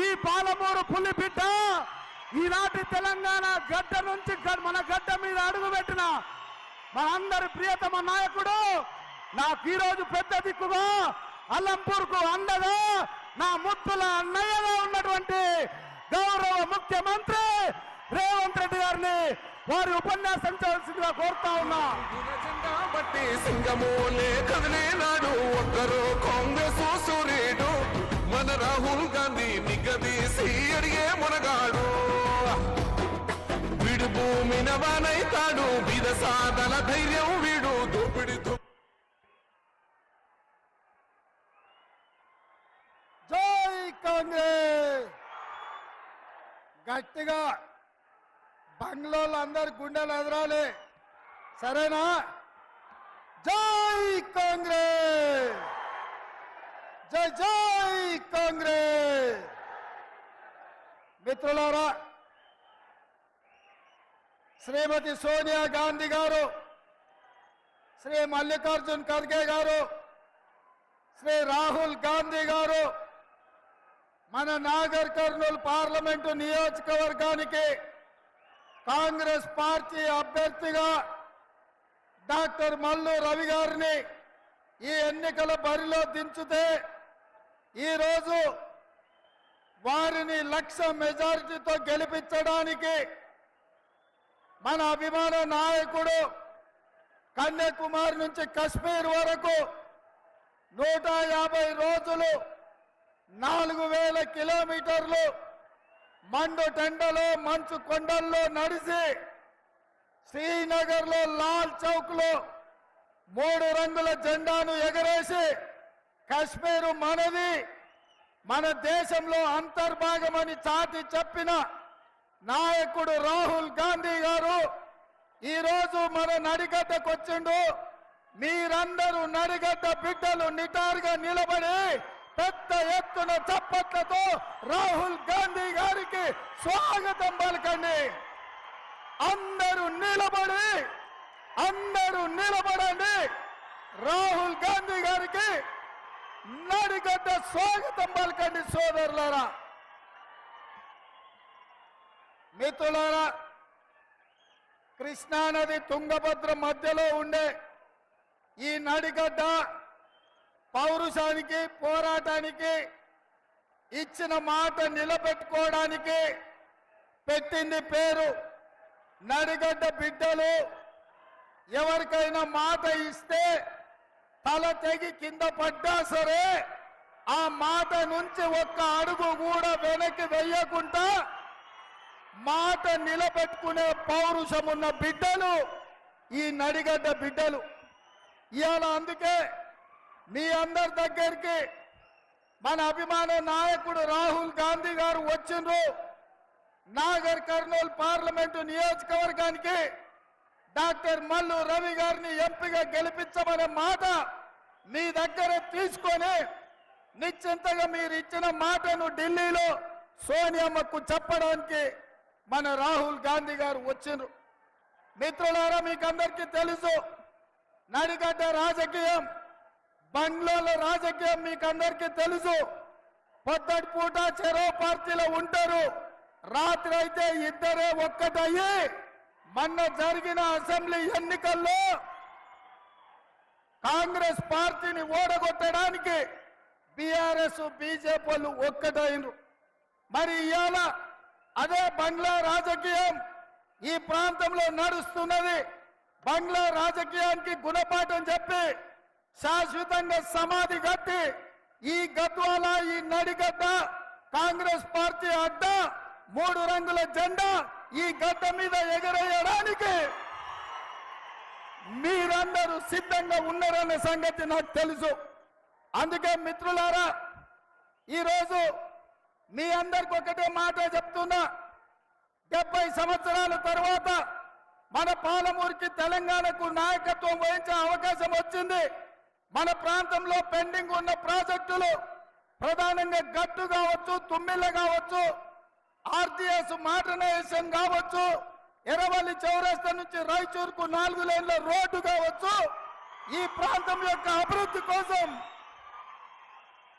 ఈ పాలమూరు పులిబిడ్డ ఈనాటి తెలంగాణ గడ్డ నుంచి మన గడ్డ మీద అడుగుపెట్టిన మనందరి ప్రియతమ నాయకుడు, నాకు ఈరోజు పెద్ద దిక్కుగా అల్లంపూర్కు అండగా నా ముత్తుల అన్నయ్యగా ఉన్నటువంటి గౌరవ ముఖ్యమంత్రి రేవంత్ రెడ్డి గారిని వారి ఉపన్యాసం చేయాల్సిందిగా కోరుతా ఉన్నా. బట్టి సింగమోలే కదిలేనాడు ఒక్కరు కాంగ్రెస్ సూర్యుడు, మన రాహుల్ గాంధీ నిగదీసి అడిగే మునగాడు, వీడు భూమి నవానైతాడు, బీద సాధన ధైర్యం వీడు దోపిడితో. జై కాంగ్రెస్. గట్టిగా బంగ్లాలో అందరు గుండెలు ఎదరాలి, సరేనా? జై కాంగ్రెస్, జై జై కాంగ్రెస్. మిత్రులారా, శ్రీమతి సోనియా గాంధీ గారు, శ్రీ మల్లికార్జున్ ఖర్గే గారు, శ్రీ రాహుల్ గాంధీ గారు మన నాగర్ కర్నూలు పార్లమెంటు నియోజకవర్గానికి కాంగ్రెస్ పార్టీ అభ్యర్థిగా డాక్టర్ మల్లు రవి గారిని ఈ ఎన్నికల బరిలో దించితే ఈరోజు వారిని 1,00,000 మెజారిటీతో గెలిపించడానికి మన అభిమాన నాయకుడు కన్యాకుమారి నుంచి కశ్మీర్ వరకు 150 రోజులు 4,000 కిలోమీటర్లు మండు టెండలో మంచు కొండల్లో నడిచి శ్రీనగర్లో లాల్ చౌక్ లో 3 రంగుల జెండాను ఎగరేసి కశ్మీరు మనది, మన దేశంలో అంతర్భాగమని చాటి చెప్పిన నాయకుడు రాహుల్ గాంధీ గారు ఈరోజు మన నడిగడ్డకు వచ్చిండు. మీరందరూ నడిగడ్డ బిడ్డలు నిటారుగా నిలబడి పెద్ద ఎత్తున చప్పట్లతో రాహుల్ గాంధీ గారికి స్వాగతం పలకండి. అందరూ నిలబడండి. రాహుల్ గాంధీ గారికి నడిగడ్డ స్వాగతం పలకండి సోదరులారా. మిత్రులారా, కృష్ణానది తుంగభద్ర మధ్యలో ఉండే ఈ నడిగడ్డ పౌరుషానికి, పోరాటానికి, ఇచ్చిన మాట నిలబెట్టుకోవడానికి పెట్టింది పేరు నడిగడ్డ. బిడ్డలు ఎవరికైనా మాట ఇస్తే తల తెగి కింద పడ్డా సరే ఆ మాట నుంచి ఒక్క అడుగు కూడా వెనక్కి వెయ్యకుండా మాట నిలబెట్టుకునే పౌరుషం ఉన్న బిడ్డలు ఈ నడిగడ్డ బిడ్డలు. ఇవాళ అందుకే మీ అందరి దగ్గరికి మన అభిమాన నాయకుడు రాహుల్ గాంధీ గారు వచ్చిండ్రు. నాగర్ కర్నూలు పార్లమెంటు నియోజకవర్గానికి డాక్టర్ మల్లు రవి గారిని ఎంపీగా గెలిపించమనే మాట మీ దగ్గర తీసుకొని నిశ్చింతగా మీరు ఇచ్చిన మాటను ఢిల్లీలో సోనియమ్మకు చెప్పడానికి మన రాహుల్ గాంధీ గారు వచ్చిండ్రు. మిత్రులారా, మీకు అందరికీ తెలుసు నడిగడ్డ రాజకీయం, బంగ్లాలో రాజకీయం మీకు అందరికీ తెలుసు. పొద్దటి పూట చెరో పార్టీలో ఉంటారు, రాత్రి అయితే ఇద్దరే ఒక్కటయ్యి మొన్న జరిగిన అసెంబ్లీ ఎన్నికల్లో కాంగ్రెస్ పార్టీని ఓడగొట్టడానికి బీఆర్ఎస్ బీజేపీలు ఒక్కటైనరు. మరి ఇవాళ అదే బంగ్లా రాజకీయం ఈ ప్రాంతంలో నడుస్తున్నది. బంగ్లా రాజకీయానికి గుణపాఠం చెప్పి శాశ్వతంగా సమాధి కట్టి ఈ గద్వాల, ఈ నడిగడ్డ కాంగ్రెస్ పార్టీ అడ్డ 3 రంగుల జెండా ఈ గడ్డ మీద ఎగరేయడానికి మీరందరూ సిద్ధంగా ఉన్నారనే సంగతి నాకు తెలుసు. అందుకే మిత్రులారా, ఈరోజు మీ అందరికి ఒకటే మాట చెప్తున్నా. 70 సంవత్సరాల తర్వాత మన పాలమూరుకి, తెలంగాణకు నాయకత్వం వహించే అవకాశం వచ్చింది. మన ప్రాంతంలో పెండింగ్ ఉన్న ప్రాజెక్టులు ప్రధానంగా గట్టు కావచ్చు, తుమ్మిళ్ళ కావచ్చు, ఆర్టీఎస్ మోడర్నైజేషన్ కావచ్చు, ఎర్రవల్లి చౌరస్తా నుంచి రాయచూరుకు 4 లేన్ల రోడ్డు కావచ్చు, ఈ ప్రాంతం యొక్క అభివృద్ధి కోసం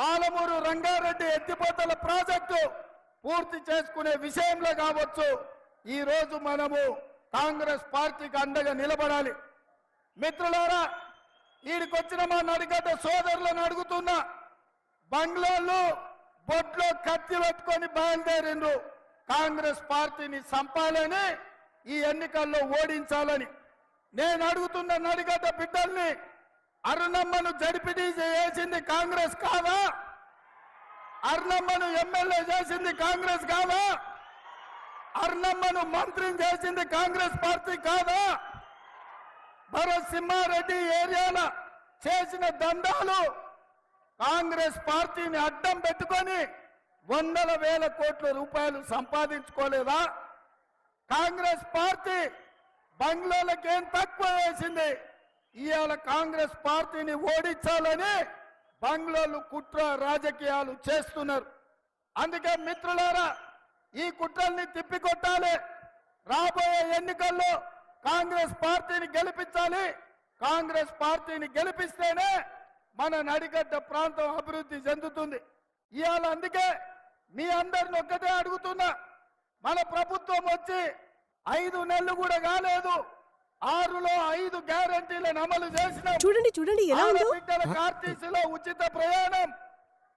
పాలమూరు రంగారెడ్డి ఎత్తిపోతల ప్రాజెక్టు పూర్తి చేసుకునే విషయంలో కావచ్చు, ఈ రోజు మనము కాంగ్రెస్ పార్టీకి అండగా నిలబడాలి. మిత్రులారా, ఈడికొచ్చిన మా నడిగడ్డ సోదరులను అడుగుతున్నా, బంగ్లాలు బొట్లో కత్తి పెట్టుకొని బయలుదేరిండ్రు కాంగ్రెస్ పార్టీని సంపాలని, ఈ ఎన్నికల్లో ఓడించాలని. నేను అడుగుతున్న నడిగడ్డ బిడ్డల్ని, అరుణమ్మను జడ్పీటీసీ చేసింది కాంగ్రెస్ కాదా? అరుణమ్మను ఎమ్మెల్యే చేసింది కాంగ్రెస్ కాదా? అరుణమ్మను మంత్రిని చేసింది కాంగ్రెస్ పార్టీ కాదా? భరత్ సింహారెడ్డి ఏరియాల చేసిన దందాలు కాంగ్రెస్ పార్టీని అడ్డం పెట్టుకొని వందల వేల కోట్ల రూపాయలు సంపాదించుకోలేదా? కాంగ్రెస్ పార్టీ బంగ్లాలకేం తక్కువ వేసింది? ఇవాళ కాంగ్రెస్ పార్టీని ఓడించాలని బంగ్లాలు కుట్ర రాజకీయాలు చేస్తున్నారు. అందుకే మిత్రులారా, ఈ కుట్రల్ని తిప్పికొట్టాలి. రాబోయే ఎన్నికల్లో కాంగ్రెస్ పార్టీని గెలిపించాలి. కాంగ్రెస్ పార్టీని గెలిపిస్తేనే మన నడిగడ్డ ప్రాంతం అభివృద్ధి చెందుతుంది. ఇవాళ అందుకే మీ అందరిని ఒక్కటే అడుగుతున్నా, మన ప్రభుత్వం వచ్చి 5 నెలలు కూడా కాలేదు, 6లో 5 గ్యారంటీలను అమలు చేసిన. చూడండి ఎలా ఉందో. ఆడబిడ్డలకు ఆర్టీసీలో ఉచిత ప్రయాణం,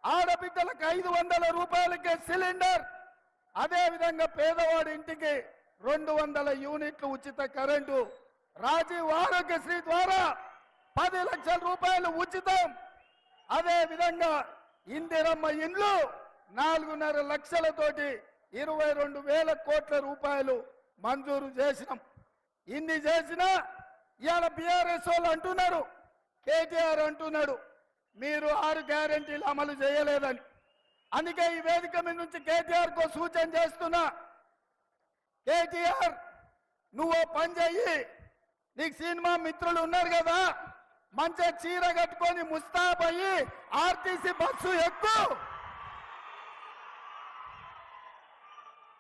ఆడబిడ్డలకు 500 రూపాయలకే సిలిండర్, అదే విధంగా పేదవాడి ఇంటికి 200 యూనిట్లు ఉచిత కరెంటు, రాజీవ్ ఆరోగ్యశ్రీ ద్వారా 10 లక్షల రూపాయలు ఉచితం, అదే విధంగా ఇందిరమ్మ ఇండ్లు 4.5 లక్షలతోటి 22,000 కోట్ల రూపాయలు మంజూరు చేసినాం. ఇన్ని చేసినా ఇవాళ బీఆర్ఎస్ వాళ్ళు అంటున్నారు, కేటీఆర్ అంటున్నాడు మీరు 6 గ్యారెంటీలు అమలు చేయలేదని. అందుకే ఈ వేదిక మీద నుంచి కేటీఆర్ కో సూచన చేస్తున్నా, కేటీఆర్ నువ్వు పని చెయ్యి, నీకు సినిమా మిత్రులు ఉన్నారు కదా, మంచిగా చీర కట్టుకొని ముస్తాబయ్యి ఆర్టీసీ బస్సు ఎక్కు.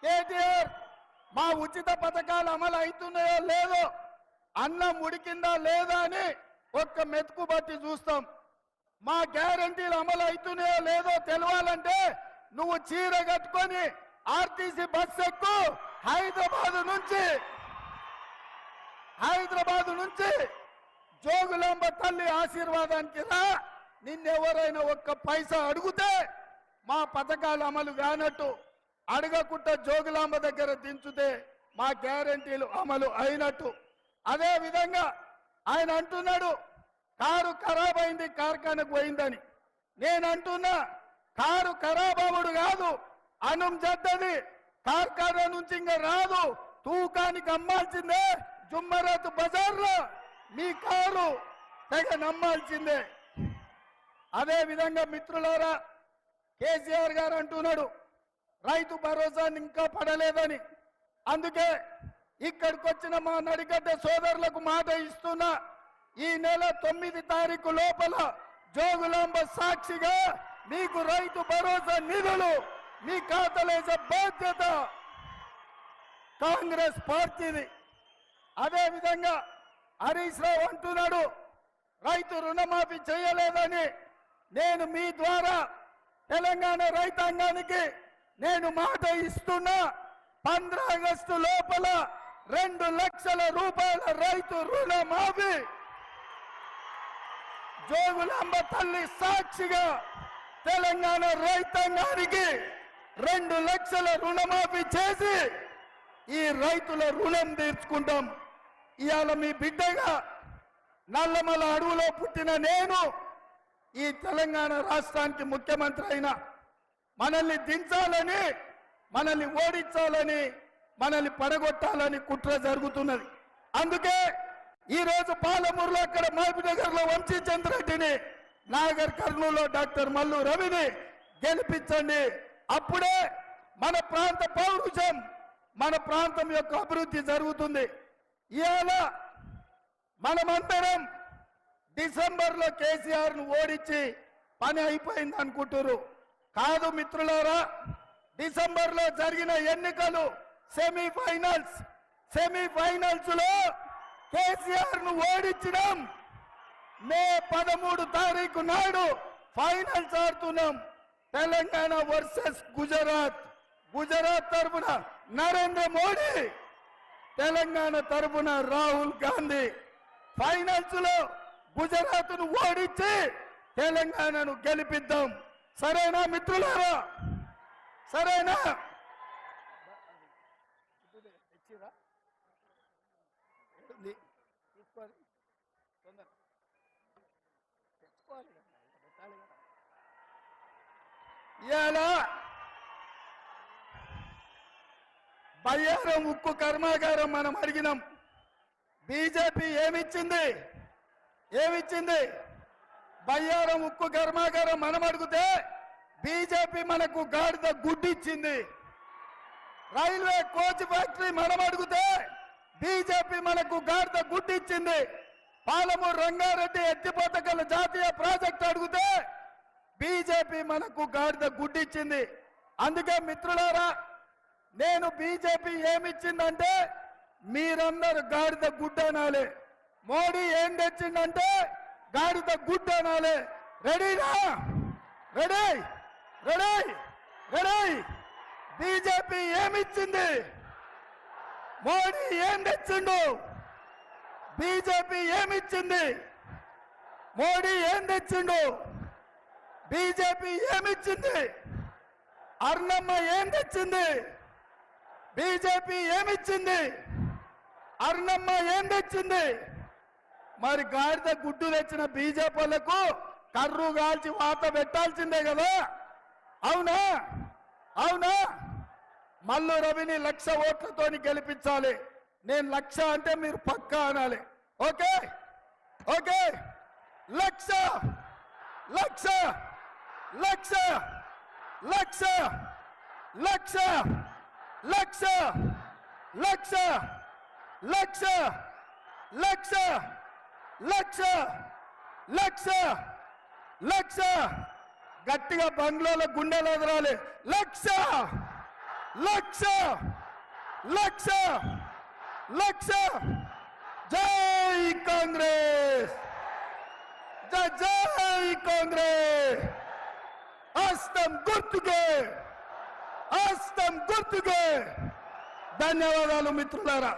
కేటీఆర్ మా ఉచిత పథకాలు అమలు అవుతున్నాయో లేదో, అన్నం ఉడికిందా లేదా అని ఒక్క మెతుకు బట్టి చూస్తాం. మా గ్యారంటీలు అమలు అవుతున్నాయో లేదో తెలవాలంటే నువ్వు చీర కట్టుకొని ఆర్టీసీ బస్ ఎక్కు. హైదరాబాద్ నుంచి జోగులాంబ తల్లి ఆశీర్వాదానికి రా. నిన్నెవరైనా ఒక్క పైసా అడిగితే మా పథకాలు అమలు కానట్టు, అడగకుండా జోగులాంబ దగ్గర దించుతే మా గ్యారంటీలు అమలు అయినట్టు. అదే విధంగా ఆయన అంటున్నాడు కారు ఖరాబ్ అయింది కార్ఖానకు పోయిందని. నేను అంటున్నా కారు ఖరాబ్ అవ్వడు కాదు, అన్నం చెడ్డది, కార్ఖానా నుంచి ఇంకా రాదు, తూకానికి అమ్మాల్సిందే. జుమ్మరాత్ బజార్లో మీ కారు తెగ నమ్మాల్సిందే. అదే విధంగా మిత్రులారా, కేసీఆర్ గారు అంటున్నాడు రైతు భరోసా ఇంకా పడలేదని. అందుకే ఇక్కడికి వచ్చిన మా నడిగడ్డ సోదరులకు మాట ఇస్తున్నా, ఈ నెల 9 తారీఖు లోపల జోగులాంబ సాక్షిగా మీకు రైతు భరోసా నిధులు మీ ఖాతాలేసే బాధ్యత కాంగ్రెస్ పార్టీది. అదే విధంగా హరీష్ రావు అంటున్నాడు రైతు రుణమాఫీ చేయలేదని. నేను మీ ద్వారా తెలంగాణ రైతాంగానికి నేను మాట ఇస్తున్నా, 15 ఆగస్టు లోపల 2 లక్షల రూపాయల రైతు రుణమాఫీ జోగులాంబ తల్లి సాక్షిగా తెలంగాణ రైతాంగానికి 2 లక్షల రుణమాఫీ చేసి ఈ రైతుల రుణం తీర్చుకుంటాం. ఇవాళ మీ బిడ్డగా నల్లమల అడవులో పుట్టిన నేను ఈ తెలంగాణ రాష్ట్రానికి ముఖ్యమంత్రి అయినా, మనల్ని దించాలని, మనల్ని ఓడించాలని, మనల్ని పడగొట్టాలని కుట్ర జరుగుతున్నది. అందుకే ఈ రోజు పాలమూరులో అక్కడ మహబూబ్నగర్లో వంశీచంద్రెడ్డిని, నాగర్ కర్నూలులో డాక్టర్ మల్లు రవిని గెలిపించండి. అప్పుడే మన ప్రాంత పౌరుషం, మన ప్రాంతం యొక్క అభివృద్ధి జరుగుతుంది. ఇవాళ మనమందరం డిసెంబర్లో కేసీఆర్ ను ఓడించి పని అయిపోయింది అనుకుంటారు. కాదు మిత్రులారా, డిసెంబర్లో జరిగిన ఎన్నికలు సెమీఫైనల్స్ లో కేసీఆర్ ను ఓడించడం. మే 13 తారీఖు నాడు ఫైనల్స్ ఆడుతున్నాం. తెలంగాణ వర్సెస్ గుజరాత్. గుజరాత్ తరఫున నరేంద్ర మోడీ, తెలంగాణ తరఫున రాహుల్ గాంధీ. ఫైనల్స్ లో గుజరాత్ ను ఓడించి తెలంగాణను గెలిపిద్దాం. సరేనా మిత్రులారా? సరేనా? ఇలా బయ్యారం ఉక్కు కర్మాగారం మనం అడిగినాం. బీజేపీ ఏమిచ్చింది? ఏమిచ్చింది? బయ్యారం ఉక్కు కర్మాగారం మనం అడిగితే బీజేపీ మనకు గాడిద గుడ్డిచ్చింది. రైల్వే కోచ్ ఫ్యాక్టరీ మనం అడిగితే బీజేపీ మనకు గాడిద గుడ్డిచ్చింది. పాలమూరు రంగారెడ్డి ఎత్తిపోతకల జాతీయ ప్రాజెక్టు అడిగితే బీజేపీ మనకు గాడిద గుడ్డిచ్చింది. అందుకే మిత్రులారా, నేను బీజేపీ ఏమిచ్చిందంటే మీరందరూ గాడిద గుడ్డ అనాలి. మోడీ ఏం తెచ్చిందంటే గాడిద గుడ్డ అనాలి. రెడీనా? Ready ready ready. బీజేపీ ఏమిచ్చింది? మోడీ ఏం తెచ్చిండు? బీజేపీ ఏమిచ్చింది? మోడీ ఏం తెచ్చిండు? బీజేపీ ఏమిచ్చింది? అర్ణమ్మ ఏం తెచ్చింది? బీజేపీ ఏమిచ్చింది? అర్ణమ్మ ఏం తెచ్చింది? మరి గాడిద గుడ్డు తెచ్చిన బీజేపీలకు కర్రు కాల్చి వాత పెట్టాల్సిందే కదా. అవునా? అవునా? మల్లు రవిని 1,00,000 ఓట్లతోని గెలిపించాలి. నేను 1,00,000 అంటే మీరు పక్కా అనాలి. ఓకే? ఓకే? 1,00,000 1,00,000 1,00,000 1,00,000 1,00,000 1,00,000 1,00,000 1,00,000 1,00,000 1,00,000 1,00,000 గట్టిగా బంగ్లాలో గుండెలు ఎదరాలి. 1,00,000 1,00,000 1,00,000 1,00,000. జై కాంగ్రెస్, జై కాంగ్రెస్. హస్తం గుర్తుకే, హస్తం గుర్తుకే. ధన్యవాదాలు మిత్రులారా.